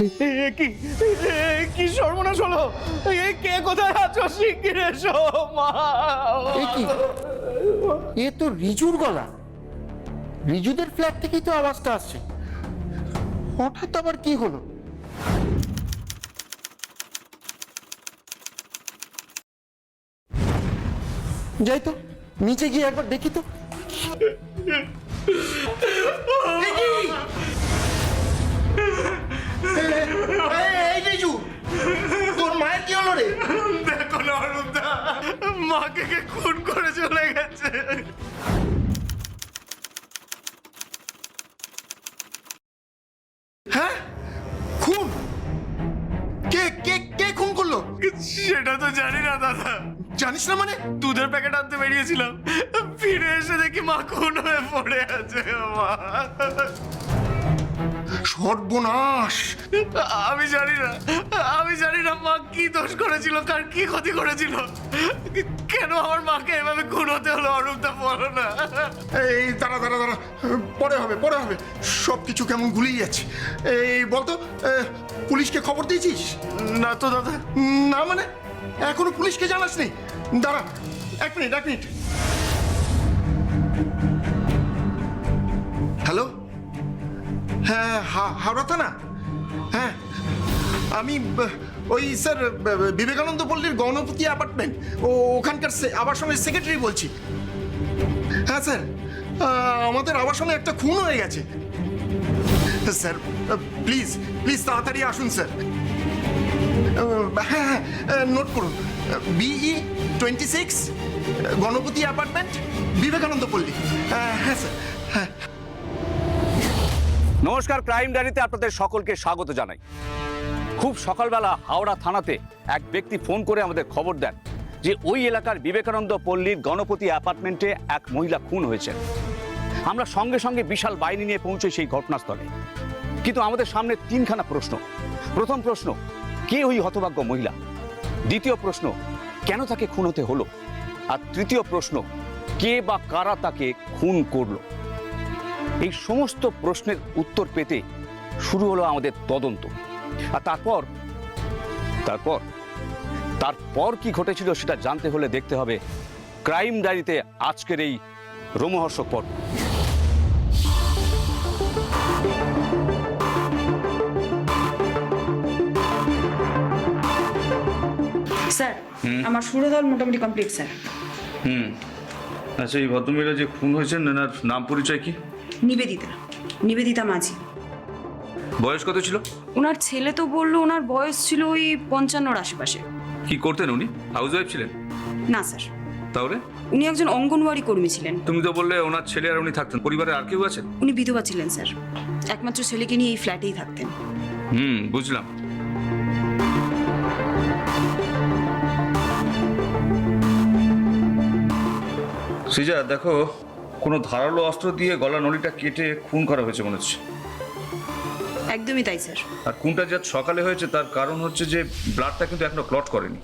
কি কি সর্বনাশ হলো? কে কোথায় আছো? শিগগির এসো মা। কি এ তো রিজুর গলা। রিজুদের ফ্ল্যাট থেকেই তো আওয়াজটা আসছে। হঠাৎ আবার কি হলো? যাই তো, নিচে গিয়ে একবার দেখি তো। এই রিজু, তোর মায়ের কি হলো রে? দেখো না অরুণদা, মাকে কে খুন করে চলে গেছে। হ্যাঁ, খুন? কে কে কে খুন করলো? সেটা তো জানি না দাদা। জানিস না মানে? দুধের প্যাকেট আনতে বেরিয়েছিলাম, ফিরে এসে দেখি মা খুন হয়ে পড়ে আছে। মা, সর্বনাশ! আমি জানি না মা কি দোষ করেছিল, কার কি ক্ষতি করেছিল, কেন আমার মাকে এভাবে খুন হতে হলো। অরূপদা বলো না। এই দাঁড়া দাঁড়া দাঁড়া, পরে হবে পরে হবে। সব কিছু কেমন গুলিয়ে যাচ্ছে। এই বলতো, পুলিশকে খবর দিয়েছিস? না তো দাদা। না মানে এখনো পুলিশকে জানাসনি? দাঁড়া, এক মিনিট। হ্যালো, হ্যাঁ, হাওড়া থানা। হ্যাঁ, আমি ওই স্যার বিবেকানন্দ পল্লীর গণপতি অ্যাপার্টমেন্ট ওখানকার আবাসনের সেক্রেটারি বলছি। হ্যাঁ স্যার, আমাদের আবাসনে একটা খুন হয়ে গেছে স্যার। প্লিজ তাড়াতাড়ি আসুন স্যার। হ্যাঁ, নোট করুন, BE 26 গণপতি অ্যাপার্টমেন্ট, বিবেকানন্দ পল্লী। হ্যাঁ স্যার, হ্যাঁ। নমস্কার, ক্রাইম ডায়েরিতে আপনাদের সকলকে স্বাগত জানাই। খুব সকালবেলা হাওড়া থানাতে এক ব্যক্তি ফোন করে আমাদের খবর দেন যে ওই এলাকার বিবেকানন্দ পল্লীর গণপতি অ্যাপার্টমেন্টে এক মহিলা খুন হয়েছে। আমরা সঙ্গে সঙ্গে বিশাল বাহিনী নিয়ে পৌঁছই সেই ঘটনাস্থলে। কিন্তু আমাদের সামনে তিনখানা প্রশ্ন। প্রথম প্রশ্ন, কে ওই হতভাগ্য মহিলা? দ্বিতীয় প্রশ্ন, কেন তাকে খুন হতে হলো? আর তৃতীয় প্রশ্ন, কে বা কারা তাকে খুন করলো? এই সমস্ত প্রশ্নের উত্তর পেতে শুরু হলো আমাদের তদন্ত। আর তারপর কি ঘটেছিল সেটা জানতে হলে দেখতে হবে ক্রাইম ডায়েরিতে আজকের এই রোমহর্ষক পর্ব। স্যার, আমার সুরদল মোটামুটি কমপ্লিট স্যার। আচ্ছা, এই ভদ্রমহিলা যে খুন হয়েছেন এনার নাম পরিচয় কি? নিবেদিতা মাঝি। বয়স কত ছিল? ওনার ছেলে তো বললো ওনার বয়স ছিল ওই 55-র আশেপাশে। কি করতেন উনি? হাউস ওয়াইফ ছিলেন? না স্যার, তাহলে? উনি একজন অঙ্গনওয়াড়ি কর্মী ছিলেন। তুমি তো বললে ওনার ছেলে আর উনি থাকতেন, পরিবারে আর কেউ আছেন? উনি বিধবা ছিলেন স্যার, একমাত্র ছেলেকে নিয়ে এই ফ্ল্যাটেই থাকতেন। বুঝলাম। সৃজা, দেখো, কোনো ধারালো অস্ত্র দিয়ে গলা নলিটা কেটে খুন করা হয়েছে মনে হচ্ছে। একদমই তাই স্যার। আর খুনটা যা সকালে হয়েছে তার কারণ হচ্ছে যে ব্লাডটা কিন্তু এখনো ক্লট করেনি।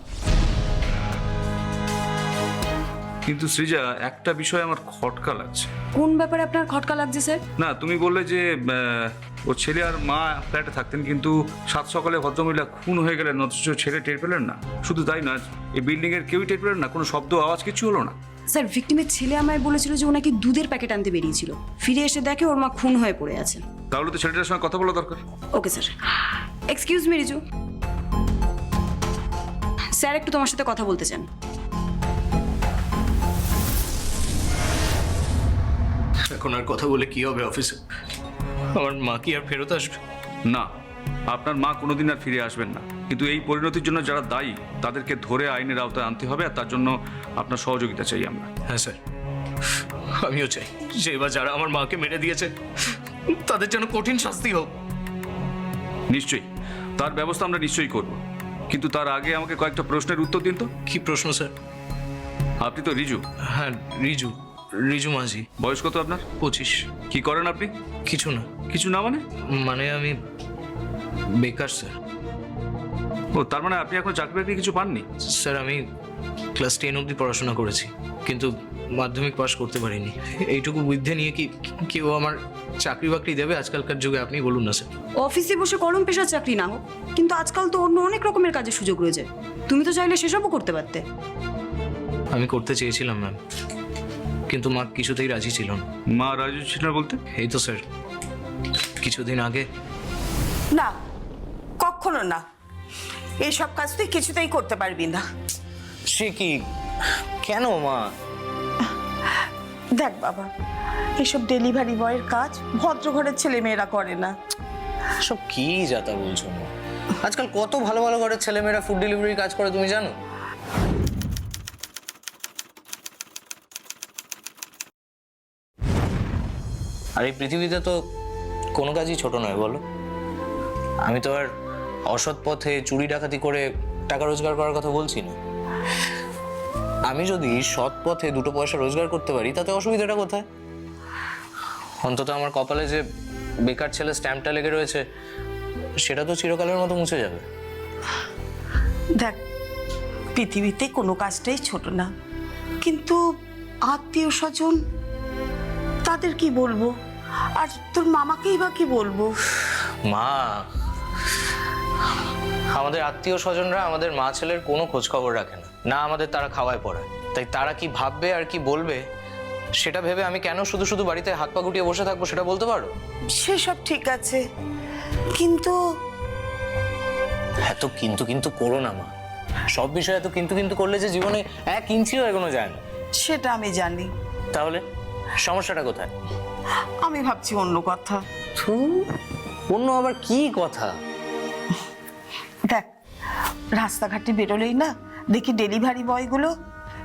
কিন্তু সৃজা, একটা বিষয় আমার খটকা লাগছে। কোন ব্যাপারে আপনার খটকা লাগছে স্যার? না, তুমি বললে যে ওর ছেলে আর মা ফ্ল্যাটে থাকতেন, কিন্তু সাত সকালে ভদ্রমহিলা খুন হয়ে গেলেন অথচ ছেলে টের পেলেন না। শুধু তাই না, এই বিল্ডিং এর কেউই টের পেলেন না, কোনো শব্দ আওয়াজ কিছু হলো না। স্যার, ভিকটিমের ছেলে আমায় বলেছিল যে ও নাকি দুধের প্যাকেট আনতে বেরিয়েছিল, ফিরে এসে দেখে ওর মা খুন হয়ে পড়ে আছেন। তাহলে তো ছেলেটার সঙ্গে কথা বলা দরকার। Okay sir. Excuse me Riju, sir একটু তোমার সাথে কথা বলতে চান। এখন আর কথা বলে কি হবে অফিসে? আমার মা কি আর ফেরত আসবে? না, আপনার মা কোনোদিন আর ফিরে আসবেন না। কিন্তু এই পরিণতির জন্য যারা দায়ী তাদেরকে ধরে আইনের আওতায় আনতে হবে, আর তার জন্য আপনার সহযোগিতা চাই আমরা। হ্যাঁ স্যার, আমিও চাই যে এবার যারা আমার মাকে মেরে দিয়েছে তাদের যেন কঠিন শাস্তি হোক। নিশ্চয়ই, তার ব্যবস্থা আমরা নিশ্চয়ই করব। কিন্তু তার আগে আমাকে কয়েকটা প্রশ্নের উত্তর দিন তো। কি প্রশ্ন স্যার? আপনি তো রিজু? হ্যাঁ, রিজু মাঝি। বয়স কত আপনার? 25। কি করেন আপনি? কিছু না। কিছু না মানে? মানে আমি বেকার স্যার। ও, তার মানে আপনি এখন চাকরি বাকরি কিছু পাননি? স্যার, আমি ক্লাস 10 অবধি পড়াশোনা করেছি, কিন্তু মাধ্যমিক পাস করতে পারিনি। এইটুকু বুদ্ধি নিয়ে কি কেউ আমার চাকরি বাকরি দেবে আজকালকার যুগে? আপনি বলুন না স্যার। অফিসে বসে কলম পেশার চাকরি না হোক, কিন্তু আজকাল তো অন্য অনেক রকমের কাজের সুযোগ রয়েছে। তুমি তো চাইলে সেসবও করতে পারতে। আমি করতে চেয়েছিলাম ম্যাম, কিন্তু মা কিছুতেই রাজি ছিল না। মা রাজু ছিল না বলতে? এই তো স্যার কিছুদিন আগে। না, কখনো না। এইসব কাজ তুই কিছুতেই করতে পারবি না। সে কি? কেন মা? দেখ বাবা, এসব ডেলিভারি বয়ের কাজ ভদ্র ঘরের ছেলে মেয়েরা করে না। সব কি যাতা বলছো মা? আজকাল কত ভালো ভালো ঘরের ছেলেমেয়েরা ফুড ডেলিভারির কাজ করে, তুমি জানো? আর এই পৃথিবীতে তো কোনো কাজই ছোট নয়, বলো? আমি তো আর অসৎ পথে চুরি ডাকাতি করে টাকা রোজগার করার কথা বলছি না। আমি যদি সৎ পথে দুটো পয়সা রোজগার করতে পারি তাতে অসুবিধাটা কোথায়? অন্তত আমার কপালে যে বেকার ছেলে স্ট্যাম্পটা লেগে রয়েছে সেটা তো চিরকালের মতো মুছে যাবে। দেখ, পৃথিবীতে কোনো কাজটাই ছোট না, কিন্তু আত্মীয় স্বজন তাদের কি বলবো? আর তোর মামাকেই বা কি বলবো? মা, আমাদের আত্মীয় স্বজনরা আমাদের মা ছেলের কোনো খোঁজ খবর রাখে না, না আমাদের তারা খাওয়ায় পড়ায়। তাই তারা কি ভাববে আর কি বলবে সেটা ভেবে আমি কেন শুধু শুধু বাড়িতে হাত পা গুটিয়ে বসে থাকবো, সেটা বলতে পারো? সেসব ঠিক আছে, কিন্তু এত কিন্তু কিন্তু করো না মা। সব বিষয়ে এত কিন্তু কিন্তু করলে যে জীবনে 1 ইঞ্চিও এগোনো যায় না। সেটা আমি জানি। তাহলে সমস্যাটা কোথায়? আমি ভাবছি অন্য কথা। অন্য আবার কি কথা? দেখ, রাস্তাঘাটে বেরোলেই না দেখি ডেলিভারি বয়গুলো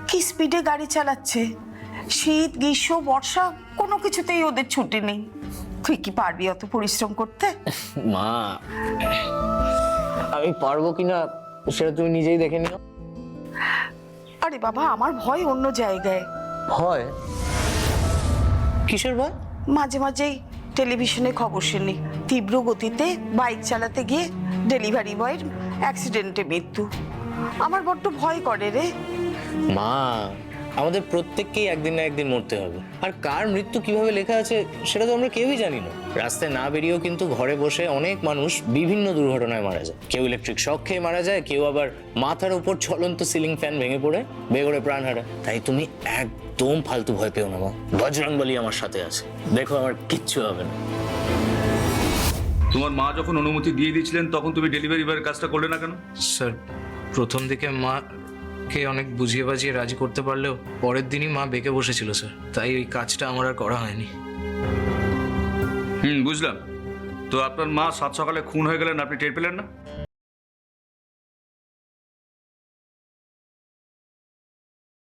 কি স্পিডে গাড়ি চালাচ্ছে। শীত গ্রীষ্ম বর্ষা কোনো কিছুতেই ওদের ছুটি নেই। তুই কি পারবি অত পরিশ্রম করতে? মা, আমি পারবো কিনা সেটা তুমি নিজেই দেখে নিও। আরে বাবা, আমার ভয় অন্য জায়গায়। ভয়? কিসের ভয়? মাঝে মাঝেই টেলিভিশনে খবর শুনি তীব্র গতিতে বাইক চালাতে গিয়ে ডেলিভারি বয়ের অ্যাক্সিডেন্টে মৃত্যু। আমার বড্ড ভয় করে রে। মা, আমাদের প্রত্যেককেই একদিন না একদিন মরতে হবে, আর কার মৃত্যু কিভাবে লেখা আছে সেটা তো আমরা কেউই জানি না। রাস্তায় না বেরিয়েও কিন্তু ঘরে বসে অনেক মানুষ বিভিন্ন দুর্ঘটনায় মারা যায়। কেউ ইলেকট্রিক শক খেয়ে মারা যায়, কেউ আবার মাথার উপর চলন্ত সিলিং ফ্যান ভেঙে পড়ে বেঘরে প্রাণ হারায়। তাই তুমি একদম ফালতু ভয় পেও না মা, বজরংবলী আমার সাথে আছে, দেখো আমার কিচ্ছু হবে না। তোমার মা যখন অনুমতি দিয়ে দিয়েছিলেন তখন তুমি ডেলিভারি বয়ের কাজটা করলে না কেন? স্যার, প্রথম দিকে মাকে অনেক বুঝিয়ে বাজিয়ে রাজি করতে পারলেও পরের দিনই মা বেঁকে বসেছিল স্যার, তাই ওই কাজটা আমার আর করা হয়নি। বুঝলাম। তো আপনার মা 7 সকালে খুন হয়ে গেলেন, আপনি টের পেলেন না?